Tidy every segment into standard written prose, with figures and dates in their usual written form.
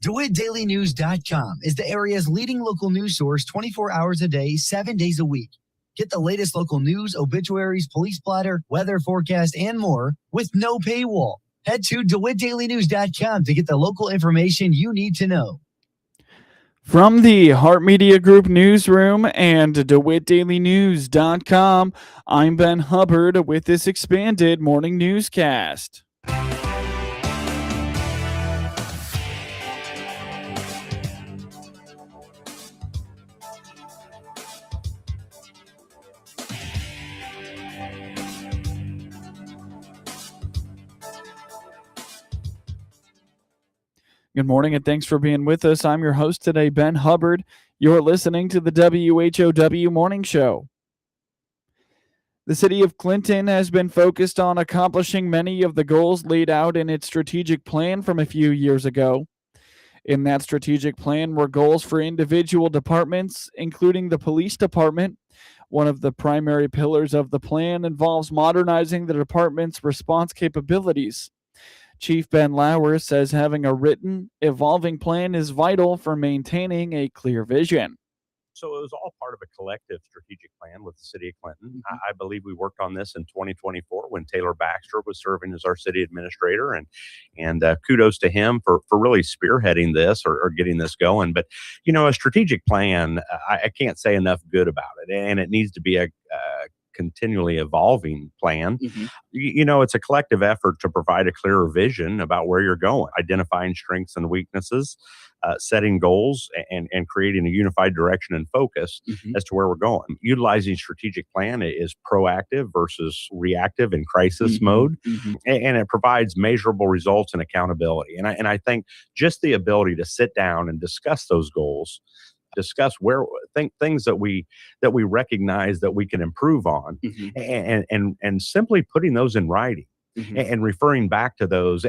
DeWittDailyNews.com is the area's leading local news source 24 hours a day, 7 days a week. Get the latest local news, obituaries, police splatter, weather forecast, and more with no paywall. Head to DeWittDailyNews.com to get the local information you need to know. From the Heart Media Group newsroom and DeWittDailyNews.com, I'm Ben Hubbard with this expanded morning newscast. Good morning and thanks for being with us. I'm your host today, Ben Hubbard. You're listening to the WHOW Morning Show. The city of Clinton has been focused on accomplishing many of the goals laid out in its strategic plan from a few years ago. In that strategic plan were goals for individual departments, including the police department. One of the primary pillars of the plan involves modernizing the department's response capabilities. Chief Ben Lauer says having a written, evolving plan is vital for maintaining a clear vision. So it was all part of a collective strategic plan with the city of Clinton. I believe we worked on this in 2024 when Taylor Baxter was serving as our city administrator, and kudos to him for really spearheading this or getting this going. But, you know, a strategic plan, I can't say enough good about it, and it needs to be a continually evolving plan. You know, it's a collective effort to provide a clearer vision about where you're going, identifying strengths and weaknesses, setting goals, and creating a unified direction and focus as to where we're going. Utilizing strategic plan is proactive versus reactive in crisis mode, and it provides measurable results and accountability. And I think just the ability to sit down and discuss those goals, discuss things that we recognize that we can improve on, and simply putting those in writing and referring back to those.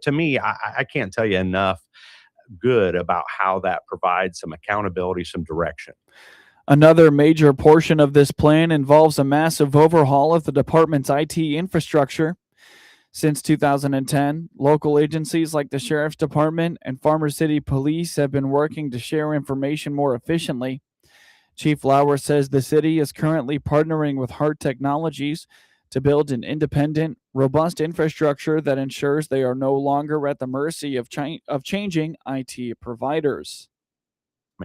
To me, I can't tell you enough good about how that provides some accountability, some direction. Another major portion of this plan involves a massive overhaul of the department's IT infrastructure. Since 2010, local agencies like the Sheriff's Department and Farmer City Police have been working to share information more efficiently. Chief Lauer says the city is currently partnering with Hart Technologies to build an independent, robust infrastructure that ensures they are no longer at the mercy of changing IT providers.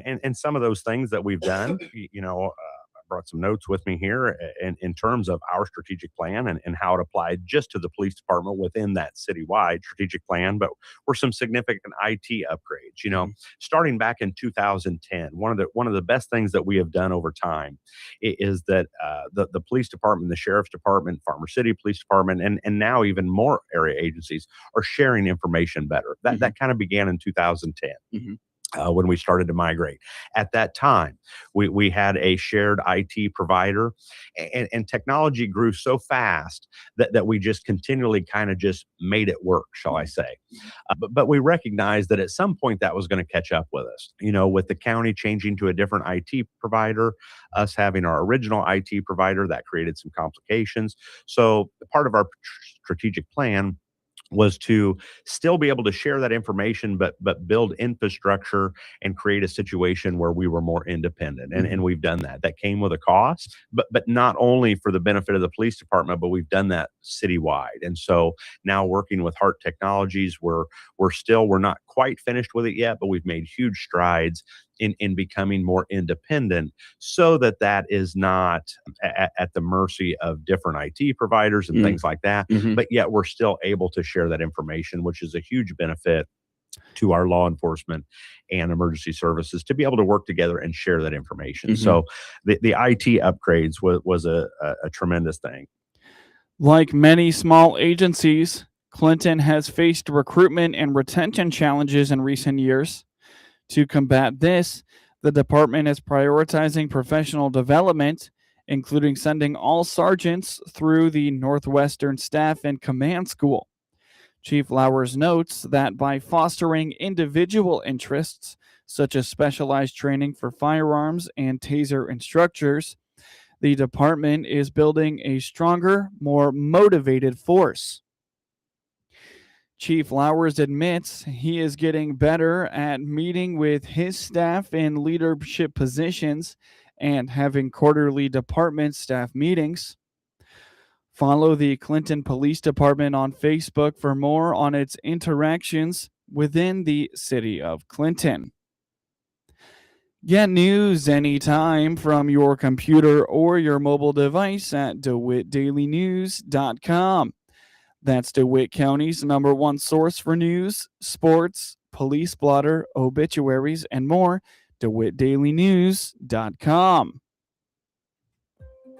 And some of those things that we've done, you know, I brought some notes with me here in terms of our strategic plan and how it applied just to the police department within that citywide strategic plan, but were some significant IT upgrades. You know, starting back in 2010, one of the best things that we have done over time is that the police department, the sheriff's department, Farmer City Police Department, and now even more area agencies are sharing information better. That kind of began in 2010. When we started to migrate. At that time, we had a shared IT provider, and technology grew so fast that we just continually kind of just made it work, shall I say. But we recognized that at some point that was going to catch up with us. You know, with the county changing to a different IT provider, us having our original IT provider, that created some complications. So part of our strategic plan was to still be able to share that information, but build infrastructure and create a situation where we were more independent. And we've done that. That came with a cost, but not only for the benefit of the police department, but we've done that citywide. And so now working with Hart Technologies, we're not quite finished with it yet, but we've made huge strides in becoming more independent so that is not at the mercy of different IT providers and things like that. But yet we're still able to share that information, which is a huge benefit to our law enforcement and emergency services to be able to work together and share that information. So the IT upgrades was a tremendous thing. Like many small agencies, Clinton has faced recruitment and retention challenges in recent years. To combat this, the department is prioritizing professional development, including sending all sergeants through the Northwestern Staff and Command School. Chief Lauers notes that by fostering individual interests, such as specialized training for firearms and taser instructors, the department is building a stronger, more motivated force. Chief Lowers admits he is getting better at meeting with his staff in leadership positions and having quarterly department staff meetings. Follow the Clinton Police Department on Facebook for more on its interactions within the city of Clinton. Get news anytime from your computer or your mobile device at DeWittDailyNews.com. That's DeWitt County's #1 source for news, sports, police blotter, obituaries, and more. DeWittDailyNews.com.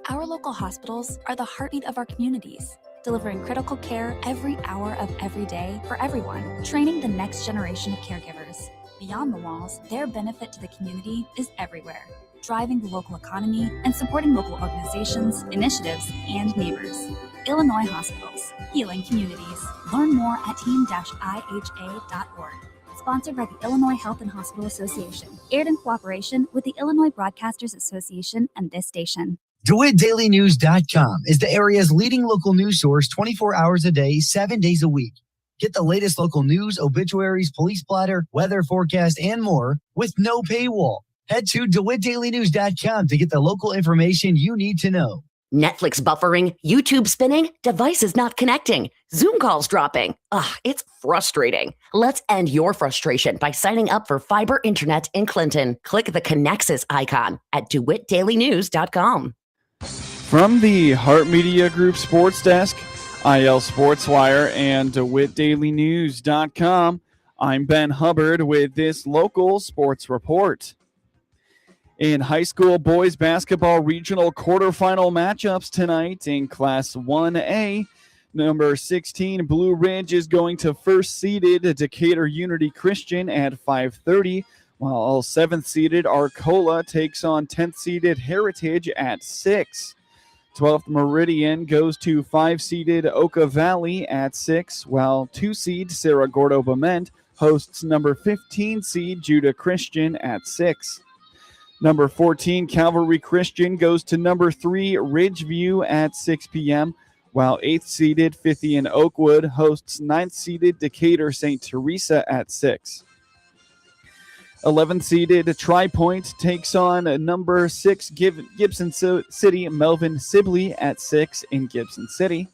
Our local hospitals are the heartbeat of our communities, delivering critical care every hour of every day for everyone, training the next generation of caregivers. Beyond the walls, their benefit to the community is everywhere, driving the local economy and supporting local organizations, initiatives, and neighbors. Illinois Hospitals, healing communities. Learn more at team-iha.org. Sponsored by the Illinois Health and Hospital Association. Aired in cooperation with the Illinois Broadcasters Association and this station. DeWittDailyNews.com is the area's leading local news source 24 hours a day, 7 days a week. Get the latest local news, obituaries, police blotter, weather forecast, and more with no paywall. Head to DeWittDailyNews.com to get the local information you need to know. Netflix buffering, YouTube spinning, devices not connecting, Zoom calls dropping. It's frustrating. Let's end your frustration by signing up for fiber internet in Clinton. Click the Connexus icon at DeWittDailyNews.com. From the Hart Media Group Sports Desk, IL Sportswire, and DeWittDailyNews.com, I'm Ben Hubbard with this local sports report. In high school boys basketball regional quarterfinal matchups tonight in Class 1A, number 16 Blue Ridge is going to first-seeded Decatur Unity Christian at 5:30, while 7th-seeded Arcola takes on 10th-seeded Heritage at 6. 12th Meridian goes to 5-seeded Oka Valley at 6, while 2-seed Cerro Gordo Bement hosts number 15-seed Judah Christian at 6. Number 14, Calvary Christian, goes to number 3, Ridgeview at 6 p.m., while 8th-seeded Fithian Oakwood hosts 9th-seeded Decatur St. Teresa at 6. 11th-seeded Tri-Point takes on number 6, Gibson City Melvin Sibley at 6 in Gibson City,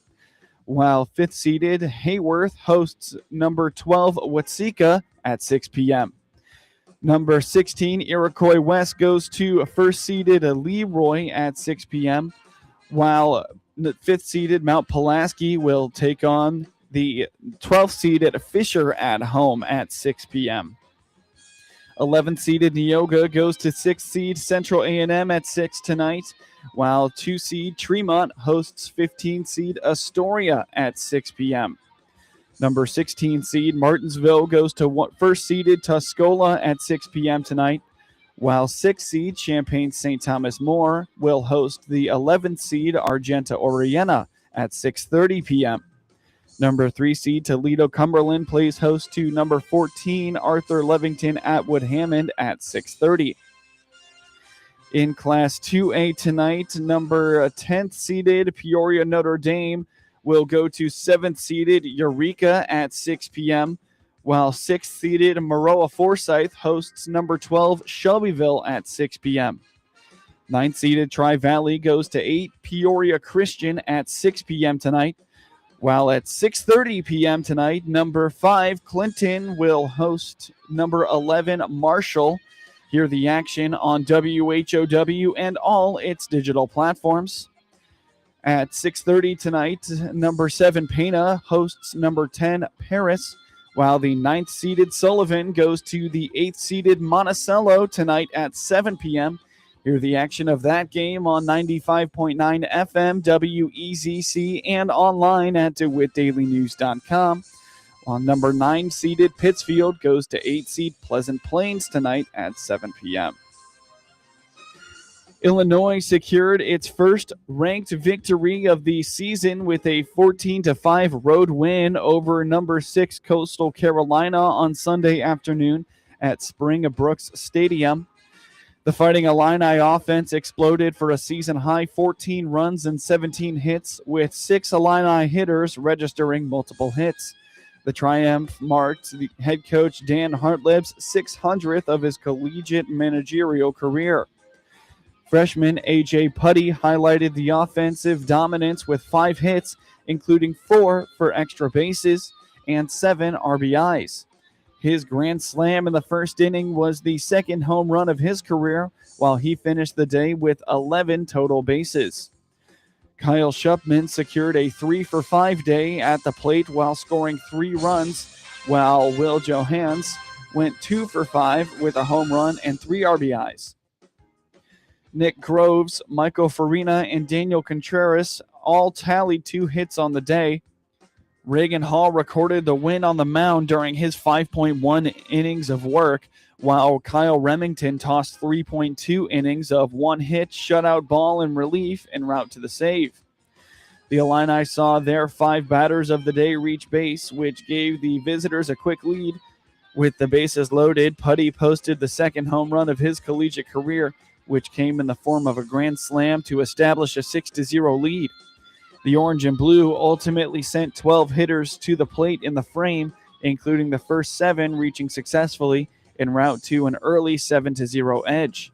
while 5th-seeded Hayworth hosts number 12, Watseka at 6 p.m. Number 16, Iroquois West, goes to first-seeded Leroy at 6 p.m., while 5th-seeded Mount Pulaski will take on the 12th-seeded Fisher at home at 6 p.m. 11th-seeded Neoga goes to 6th-seed Central A&M at 6 tonight, while 2-seed Tremont hosts 15th-seed Astoria at 6 p.m. Number 16 seed Martinsville goes to first-seeded Tuscola at 6 p.m. tonight, while 6th seed Champaign St. Thomas More will host the 11th seed Argenta Oriena at 6:30 p.m. Number 3 seed Toledo Cumberland plays host to number 14 Arthur Levington Atwood Hammond at 6:30. In Class 2A tonight, number 10th seeded Peoria Notre Dame will go to 7th-seeded Eureka at 6 p.m., while 6th-seeded Maroa-Forsyth hosts number 12 Shelbyville at 6 p.m. 9th-seeded Tri-Valley goes to 8 Peoria Christian at 6 p.m. tonight, while at 6:30 p.m. tonight, number 5 Clinton will host number 11 Marshall. Hear the action on WHOW and all its digital platforms. At 6:30 tonight, number 7 Pena hosts number 10 Paris, while the 9th-seeded Sullivan goes to the 8th-seeded Monticello tonight at 7 p.m. Hear the action of that game on 95.9 FM WEZC and online at DeWittDailyNews.com. While number 9-seeded Pittsfield goes to 8-seed Pleasant Plains tonight at 7 p.m. Illinois secured its first ranked victory of the season with a 14-5 road win over number 6 Coastal Carolina on Sunday afternoon at Springbrooks Stadium. The Fighting Illini offense exploded for a season-high 14 runs and 17 hits, with 6 Illini hitters registering multiple hits. The triumph marked the head coach Dan Hartleb's 600th of his collegiate managerial career. Freshman A.J. Putty highlighted the offensive dominance with 5 hits, including 4 for extra bases and 7 RBIs. His grand slam in the first inning was the second home run of his career, while he finished the day with 11 total bases. Kyle Shupman secured a 3-for-5 day at the plate while scoring 3 runs, while Will Johans went 2-for-5 with a home run and 3 RBIs. Nick Groves, Michael Farina, and Daniel Contreras all tallied 2 hits on the day. Reagan Hall recorded the win on the mound during his 5.1 innings of work, while Kyle Remington tossed 3.2 innings of 1 hit, shutout ball in relief en route to the save. The Illini saw their 5 batters of the day reach base, which gave the visitors a quick lead. With the bases loaded, Putty posted the second home run of his collegiate career, which came in the form of a grand slam to establish a 6-0 lead. The orange and blue ultimately sent 12 hitters to the plate in the frame, including the first 7 reaching successfully en route to an early 7-0 edge.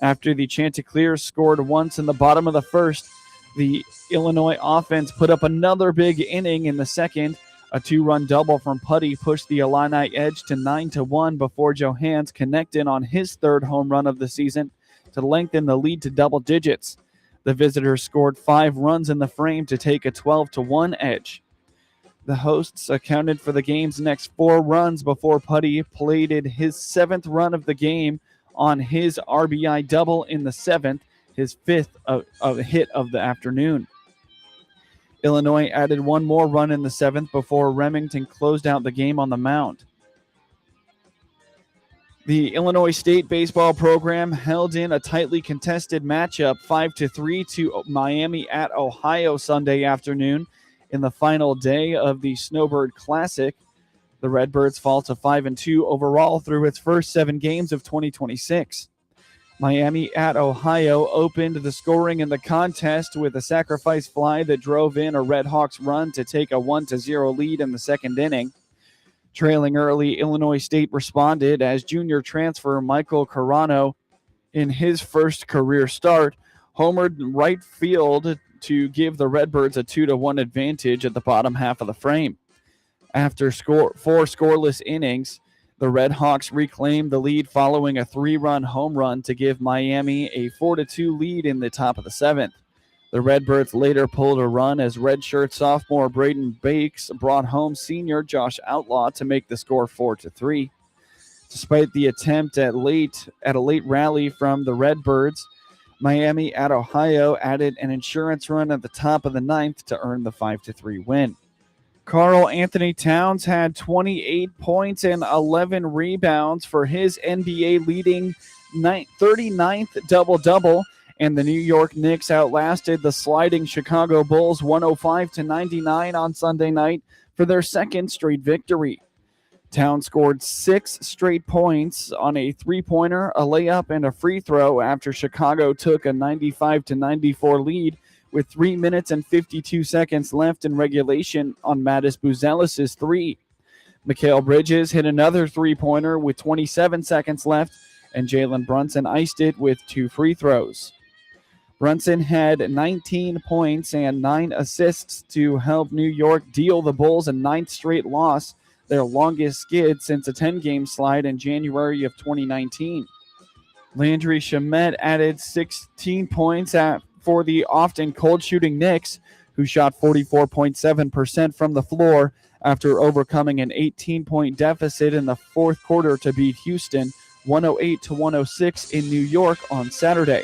After the Chanticleers scored once in the bottom of the first, the Illinois offense put up another big inning in the second. A 2-run double from Putty pushed the Illini edge to 9-1 before Johans connected on his 3rd home run of the season to lengthen the lead to double digits. The visitors scored 5 runs in the frame to take a 12-1 edge. The hosts accounted for the game's next 4 runs before Putty plated his 7th run of the game on his RBI double in the 7th, his 5th hit of the afternoon. Illinois added 1 more run in the 7th before Remington closed out the game on the mound. The Illinois State baseball program held in a tightly contested matchup 5-3 to Miami at Ohio Sunday afternoon in the final day of the Snowbird Classic. The Redbirds fall to 5-2 overall through its first 7 games of 2026. Miami at Ohio opened the scoring in the contest with a sacrifice fly that drove in a Red Hawks run to take a 1-0 lead in the second inning. Trailing early, Illinois State responded as junior transfer Michael Carano, in his first career start, homered right field to give the Redbirds a 2-1 advantage at the bottom half of the frame. After 4 scoreless innings, the Red Hawks reclaimed the lead following a 3-run home run to give Miami a 4-2 lead in the top of the 7th. The Redbirds later pulled a run as redshirt sophomore Braden Bakes brought home senior Josh Outlaw to make the score 4-3. Despite the attempt at a late rally from the Redbirds, Miami at Ohio added an insurance run at the top of the 9th to earn the 5-3 win. Karl Anthony Towns had 28 points and 11 rebounds for his NBA-leading 39th double-double, and the New York Knicks outlasted the sliding Chicago Bulls 105-99 on Sunday night for their 2nd straight victory. Towns scored 6 straight points on a 3-pointer, a layup, and a free throw after Chicago took a 95-94 lead with 3 minutes and 52 seconds left in regulation on Mattis Buzelis' 3. Mikal Bridges hit another 3-pointer with 27 seconds left, and Jalen Brunson iced it with 2 free throws. Brunson had 19 points and 9 assists to help New York deal the Bulls a 9th straight loss, their longest skid since a 10-game slide in January of 2019. Landry Shamet added 16 points for the often cold-shooting Knicks, who shot 44.7% from the floor after overcoming an 18-point deficit in the 4th quarter to beat Houston 108-106 in New York on Saturday.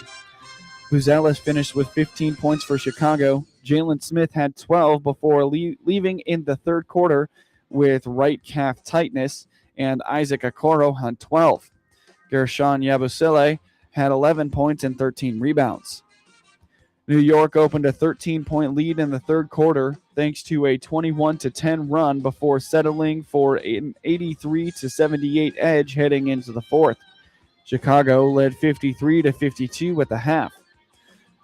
Buzelis finished with 15 points for Chicago. Jalen Smith had 12 before leaving in the 3rd quarter with right calf tightness, and Isaac Okoro had 12. Gershon Yabusele had 11 points and 13 rebounds. New York opened a 13-point lead in the 3rd quarter thanks to a 21-10 run before settling for an 83-78 edge heading into the 4th. Chicago led 53-52 at the half.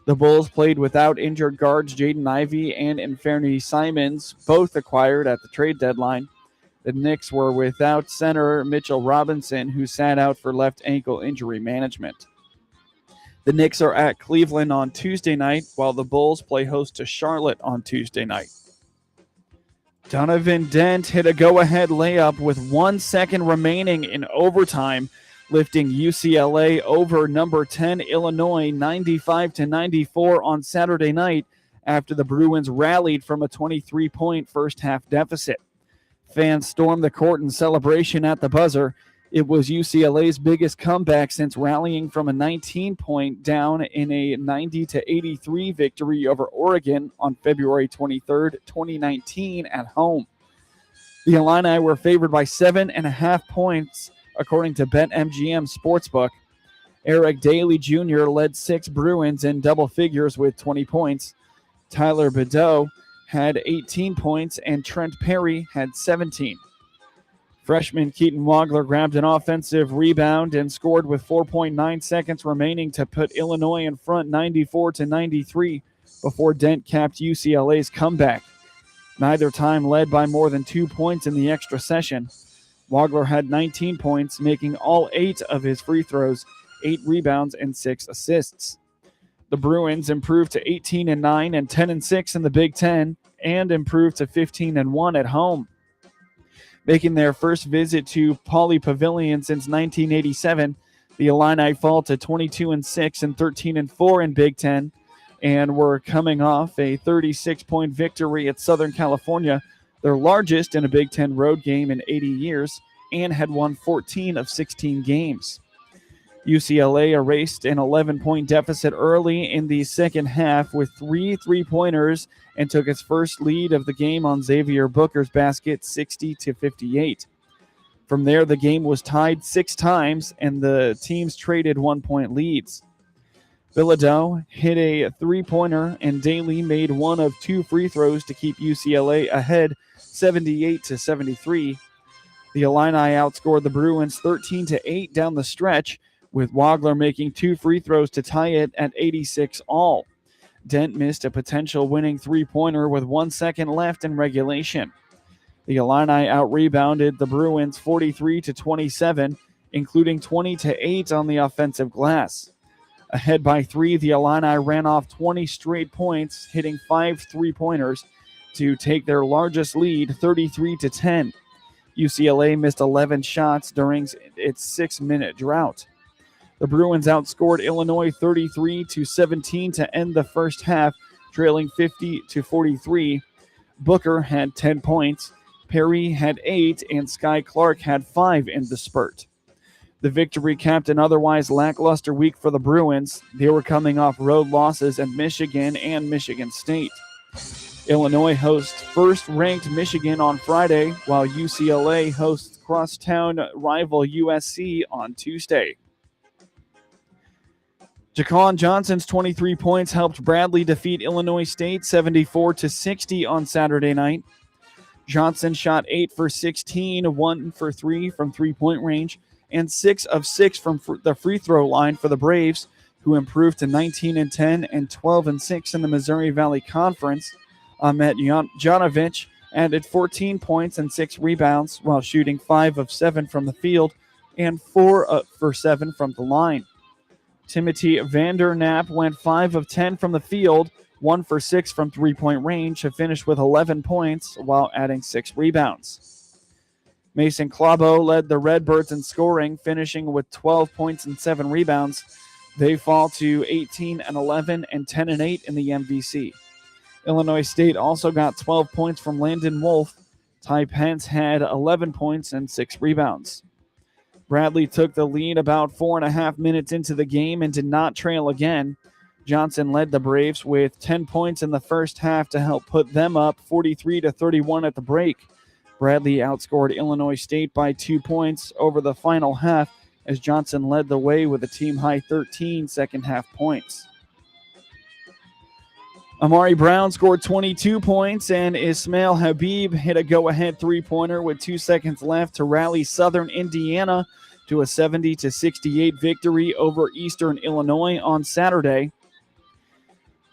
The Bulls played without injured guards Jaden Ivey and Inferni Simons, both acquired at the trade deadline. The Knicks were without center Mitchell Robinson, who sat out for left ankle injury management. The Knicks are at Cleveland on Tuesday night, while the Bulls play host to Charlotte on Tuesday night. Donovan Dent hit a go-ahead layup with 1 second remaining in overtime, lifting UCLA over number 10 Illinois 95-94 on Saturday night after the Bruins rallied from a 23-point first-half deficit. Fans stormed the court in celebration at the buzzer. It was UCLA's biggest comeback since rallying from a 19-point down in a 90-83 victory over Oregon on February 23, 2019 at home. The Illini were favored by 7.5 points, according to BetMGM Sportsbook. Eric Daly Jr. led 6 Bruins in double figures with 20 points. Tyler Bedeau had 18 points, and Trent Perry had 17. Freshman Keaton Wagler grabbed an offensive rebound and scored with 4.9 seconds remaining to put Illinois in front 94-93 before Dent capped UCLA's comeback. Neither time led by more than 2 points in the extra session. Wagler had 19 points, making all 8 of his free throws, 8 rebounds, and 6 assists. The Bruins improved to 18-9 and 10-6 in the Big Ten and improved to 15-1 at home. Making their first visit to Pauley Pavilion since 1987, the Illini fall to 22-6 and 13-4 in Big Ten, and were coming off a 36-point victory at Southern California, their largest in a Big Ten road game in 80 years, and had won 14 of 16 games. UCLA erased an 11-point deficit early in the second half with 3 3-pointers and took its first lead of the game on Xavier Booker's basket, 60-58. From there, the game was tied 6 times, and the teams traded 1-point leads. Bilodeau hit a 3-pointer, and Daly made 1 of 2 free throws to keep UCLA ahead, 78-73. The Illini outscored the Bruins 13-8 down the stretch, with Wagler making 2 free throws to tie it at 86 all. Dent missed a potential winning 3-pointer with 1 second left in regulation. The Illini out-rebounded the Bruins 43-27, including 20-8 on the offensive glass. Ahead by 3, the Illini ran off 20 straight points, hitting 5 3-pointers to take their largest lead, 33-10. UCLA missed 11 shots during its 6-minute drought. The Bruins outscored Illinois 33-17 to end the first half, trailing 50-43. Booker had 10 points, Perry had 8, and Sky Clark had 5 in the spurt. The victory capped an otherwise lackluster week for the Bruins. They were coming off road losses at Michigan and Michigan State. Illinois hosts first-ranked Michigan on Friday, while UCLA hosts crosstown rival USC on Tuesday. Jaquan Johnson's 23 points helped Bradley defeat Illinois State 74-60 on Saturday night. Johnson shot 8 for 16, 1 for 3 from three-point range, and 6 of 6 from the free throw line for the Braves, who improved to 19-10 and 12-6 in the Missouri Valley Conference. Ahmet Janovic added 14 points and 6 rebounds while shooting 5 of 7 from the field and 4 for 7 from the line. Timothy Vanderknapp went 5 of 10 from the field, 1 for 6 from three-point range to finish with 11 points while adding 6 rebounds. Mason Clabo led the Redbirds in scoring, finishing with 12 points and 7 rebounds. They fall to 18-11 and 10-8 in the MVC. Illinois State also got 12 points from Landon Wolf. Ty Pence had 11 points and 6 rebounds. Bradley took the lead about 4.5 minutes into the game and did not trail again. Johnson led the Braves with 10 points in the first half to help put them up 43-31 at the break. Bradley outscored Illinois State by 2 points over the final half as Johnson led the way with a team-high 13 second-half points. Amari Brown scored 22 points, and Ismail Habib hit a go-ahead three-pointer with 2 seconds left to rally Southern Indiana to a 70-68 victory over Eastern Illinois on Saturday.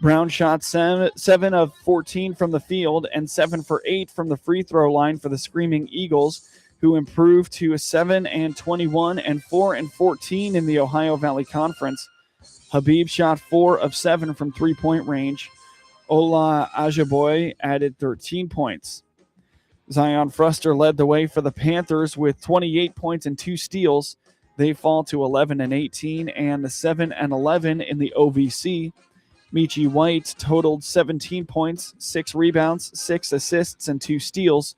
Brown shot 7 of 14 from the field and 7 for 8 from the free throw line for the Screaming Eagles, who improved to a 7-21 and 4-14 in the Ohio Valley Conference. Habib shot 4 of 7 from three-point range. Ola Ajaboy added 13 points. Zion Fruster led the way for the Panthers with 28 points and 2 steals. They fall to 11-18 and 7-11 in the OVC. Michi White totaled 17 points, 6 rebounds, 6 assists, and 2 steals.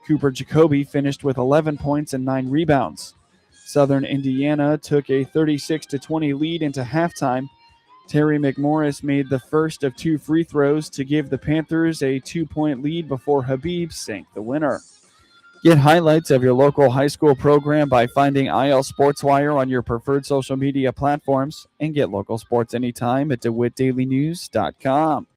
Cooper Jacoby finished with 11 points and 9 rebounds. Southern Indiana took a 36-20 lead into halftime. Terry McMorris made the first of 2 free throws to give the Panthers a 2-point lead before Habib sank the winner. Get highlights of your local high school program by finding IL SportsWire on your preferred social media platforms, and get local sports anytime at DeWittDailyNews.com.